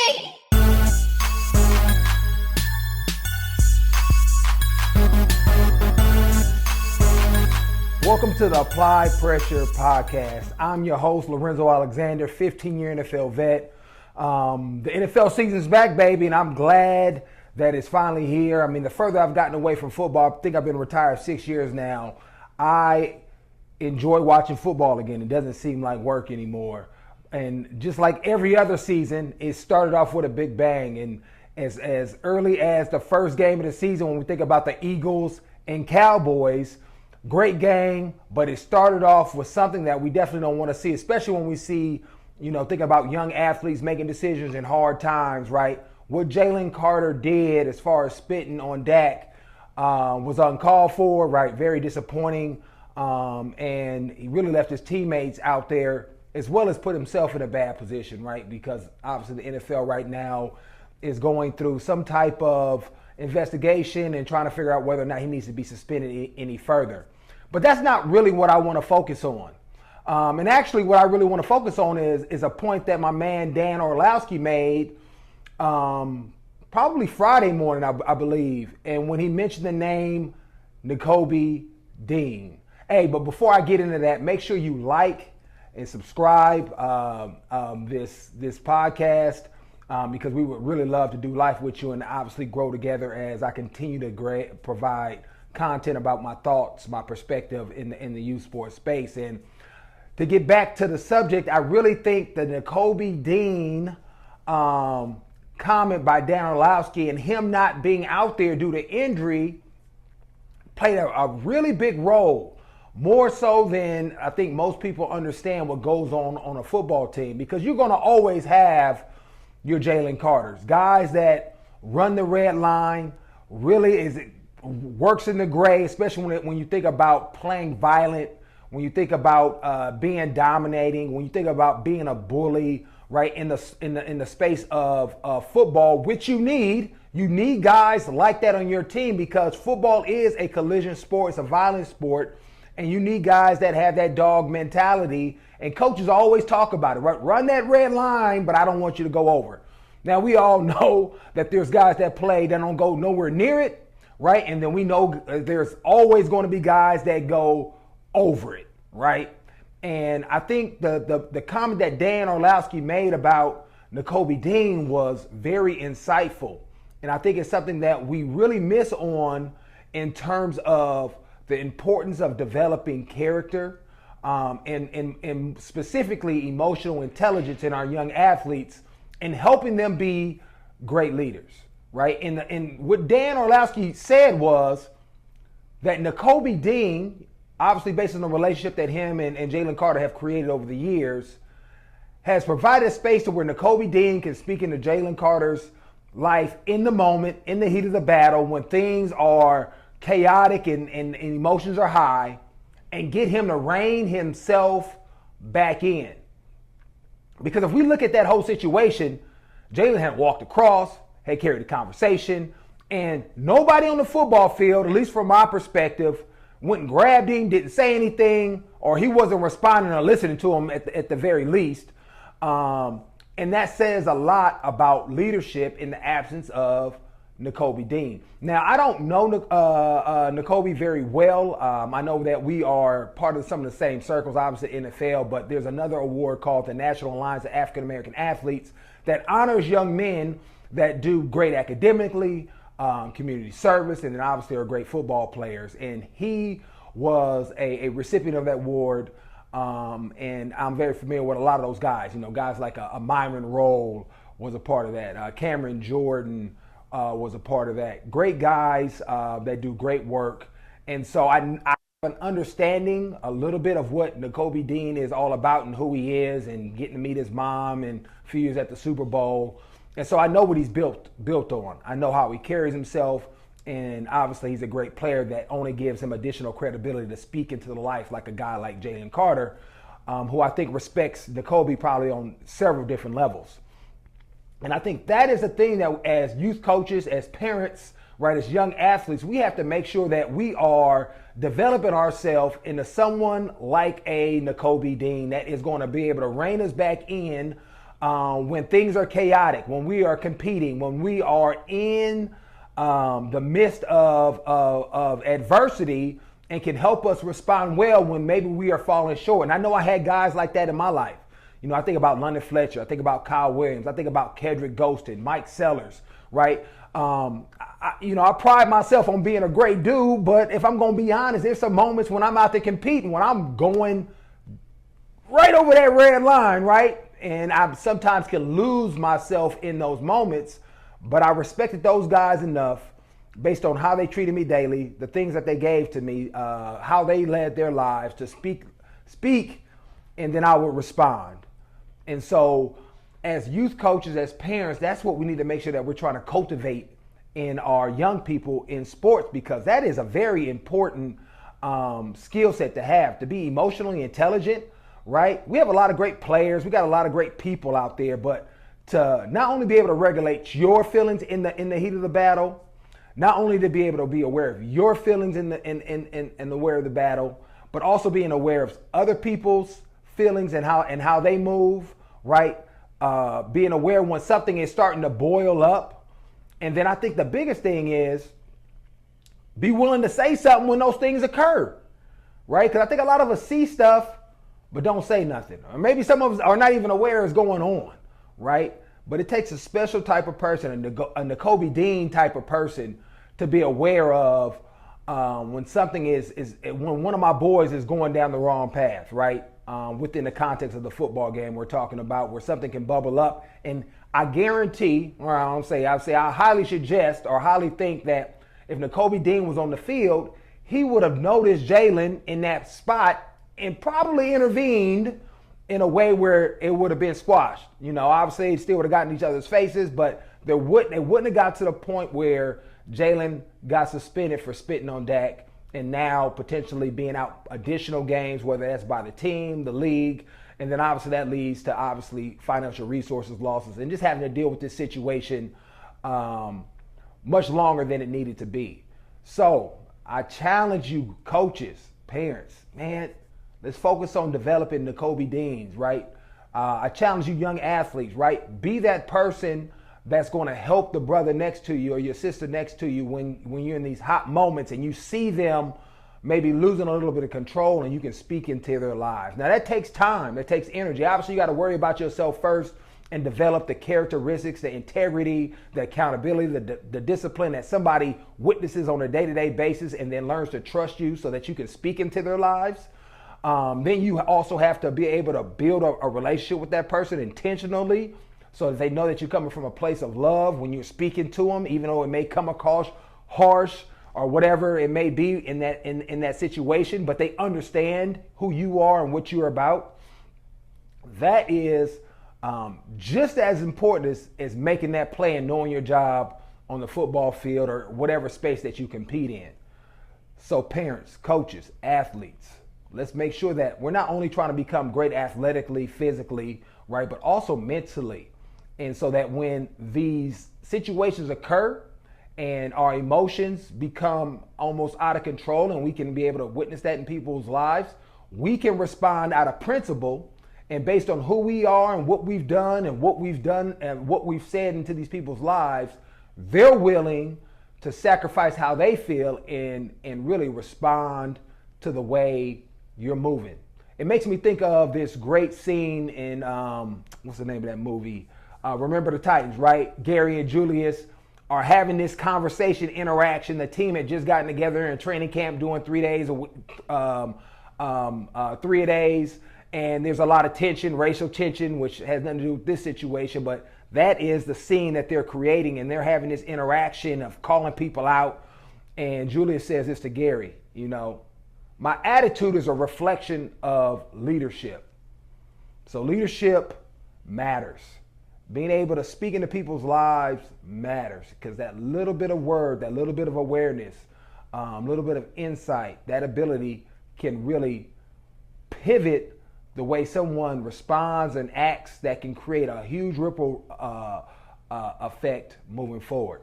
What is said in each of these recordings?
Dean. Welcome to the Apply Pressure Podcast. I'm your host, Lorenzo Alexander, 15-year NFL vet. The NFL season's back, baby, and I'm glad that it's finally here. I mean, the further I've gotten away from football, I think I've been retired 6 years now, I enjoy watching football again. It doesn't seem like work anymore. And just like every other season, it started off with a big bang. And as early as the first game of the season, when we think about the Eagles and Cowboys, great game, but it started off with something that we definitely don't want to see, especially when we see, think about young athletes making decisions in hard times, right? What Jalen Carter did as far as spitting on Dak was uncalled for, right? Very disappointing. And he really left his teammates out there as well as put himself in a bad position, right? Because obviously the NFL right now is going through some type of investigation and trying to figure out whether or not he needs to be suspended any further. But that's not really what I want to focus on. And actually what I really want to focus on is a point that my man Dan Orlowski made probably Friday morning, I believe. And when he mentioned the name Nakobe Dean. Hey, but before I get into that, make sure you like and subscribe this podcast. Because we would really love to do life with you and obviously grow together as I continue to provide content about my thoughts, my perspective in the youth sports space. And to get back to the subject, I really think the Nakobe Dean comment by Dan Orlowski and him not being out there due to injury played a really big role, more so than I think most people understand what goes on a football team, because you're going to always have your Jalen Carters, guys that run the red line, really works in the gray, especially when you think about playing violent, when you think about being dominating, when you think about being a bully, right, in the space of football, which you need guys like that on your team, because football is a collision sport, it's a violent sport, and you need guys that have that dog mentality. And coaches always talk about it, right? Run that red line, but I don't want you to go over. Now, we all know that there's guys that play that don't go nowhere near it, right? And then we know there's always going to be guys that go over it, right? And I think the comment that Dan Orlowski made about Nakobe Dean was very insightful. And I think it's something that we really miss on in terms of the importance of developing character, and specifically emotional intelligence in our young athletes and helping them be great leaders, right? And what Dan Orlowski said was that Nakobe Dean, obviously based on the relationship that him and Jalen Carter have created over the years, has provided a space to where Nakobe Dean can speak into Jalen Carter's life in the moment, in the heat of the battle, when things are chaotic and emotions are high, and get him to rein himself back in. Because if we look at that whole situation, Jalen had walked across, had carried the conversation, and nobody on the football field, at least from my perspective, went and grabbed him, didn't say anything, or he wasn't responding or listening to him at the very least. And that says a lot about leadership in the absence of Nakobe Dean. Now, I don't know Nakobe very well. I know that we are part of some of the same circles, obviously NFL, but there's another award called the National Alliance of African American Athletes that honors young men that do great academically, community service, and then obviously are great football players. And he was a recipient of that award, and I'm very familiar with a lot of those guys. Guys like a Myron Rolle was a part of that. Cameron Jordan was a part of that. Great guys that do great work. And so I have an understanding a little bit of what Nakobe Dean is all about and who he is, and getting to meet his mom and a few years at the Super Bowl. And so I know what he's built on. I know how he carries himself. And obviously he's a great player that only gives him additional credibility to speak into the life like a guy like Jalen Carter, who I think respects Nakobe probably on several different levels. And I think that is the thing that as youth coaches, as parents, right, as young athletes, we have to make sure that we are developing ourselves into someone like a Nakobe Dean that is going to be able to rein us back in when things are chaotic, when we are competing, when we are in the midst of adversity, and can help us respond well when maybe we are falling short. And I know I had guys like that in my life. You know, I think about London Fletcher, I think about Kyle Williams, I think about Kedrick Ghostin, Mike Sellers, right? I pride myself on being a great dude, but if I'm going to be honest, there's some moments when I'm out there competing, when I'm going right over that red line, right? And I sometimes can lose myself in those moments, but I respected those guys enough based on how they treated me daily, the things that they gave to me, how they led their lives to speak, and then I would respond. And so as youth coaches, as parents, that's what we need to make sure that we're trying to cultivate in our young people in sports, because that is a very important skill set to be emotionally intelligent, right? We have a lot of great players. We got a lot of great people out there, but to not only be able to regulate your feelings in the heat of the battle, not only to be able to be aware of your feelings in the aware of the battle, but also being aware of other people's feelings and how they move, right? Being aware when something is starting to boil up. And then I think the biggest thing is be willing to say something when those things occur, right? Because I think a lot of us see stuff, but don't say nothing. Or maybe some of us are not even aware it's going on, right? But it takes a special type of person, a Nakobe Dean type of person, to be aware of when something when one of my boys is going down the wrong path, right? Within the context of the football game we're talking about, where something can bubble up. And I guarantee, or I highly suggest or highly think that if Nakobe Dean was on the field, he would have noticed Jalen in that spot and probably intervened in a way where it would have been squashed. You know, obviously it still would have gotten each other's faces, but it wouldn't have got to the point where Jalen got suspended for spitting on Dak and now potentially being out additional games, whether that's by the team, the league, and then obviously that leads to financial resources losses and just having to deal with this situation much longer than it needed to be. So I challenge you, coaches, parents, man, let's focus on developing Nakobe Deans, right? I challenge you, young athletes, right? Be that person that's going to help the brother next to you or your sister next to you when you're in these hot moments and you see them maybe losing a little bit of control, and you can speak into their lives. Now that takes time, that takes energy. Obviously you got to worry about yourself first and develop the characteristics, the integrity, the accountability, the discipline that somebody witnesses on a day-to-day basis and then learns to trust you so that you can speak into their lives. Then you also have to be able to build a relationship with that person intentionally, so that they know that you're coming from a place of love when you're speaking to them, even though it may come across harsh or whatever it may be in that situation, but they understand who you are and what you're about. That is just as important as making that play and knowing your job on the football field or whatever space that you compete in. So parents, coaches, athletes, let's make sure that we're not only trying to become great athletically, physically, right, but also mentally. And so that when these situations occur and our emotions become almost out of control and we can be able to witness that in people's lives, we can respond out of principle and based on who we are and what we've done and what we've said into these people's lives, they're willing to sacrifice how they feel and really respond to the way you're moving. It makes me think of this great scene in, what's the name of that movie? Remember the Titans, right? Gary and Julius are having this conversation, interaction. The team had just gotten together in training camp doing 3 days, 3 days, and there's a lot of tension, racial tension, which has nothing to do with this situation, but that is the scene that they're creating, and they're having this interaction of calling people out. And Julius says this to Gary, you know, my attitude is a reflection of leadership. So leadership matters. Being able to speak into people's lives matters, because that little bit of word, that little bit of awareness, a little bit of insight, that ability can really pivot the way someone responds and acts, that can create a huge ripple effect moving forward.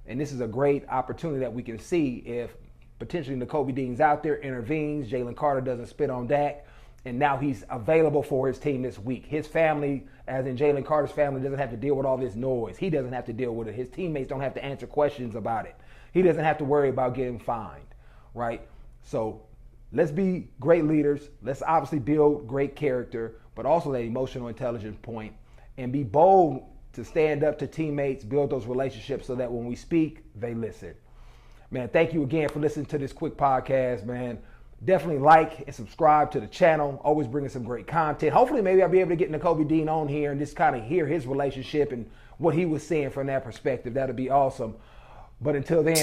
And this is a great opportunity that we can see if potentially Nakobe Dean's out there, intervenes, Jalen Carter doesn't spit on Dak, and now he's available for his team this week. His family, as in Jalen Carter's family, doesn't have to deal with all this noise. He doesn't have to deal with it. His teammates don't have to answer questions about it. He doesn't have to worry about getting fined, right? So let's be great leaders. Let's obviously build great character, but also that emotional intelligence point, and be bold to stand up to teammates, build those relationships so that when we speak, they listen. Man, thank you again for listening to this quick podcast, man. Definitely like and subscribe to the channel. Always bringing some great content. Hopefully, maybe I'll be able to get Nakobe Dean on here and just kind of hear his relationship and what he was seeing from that perspective. That'd be awesome. But until then,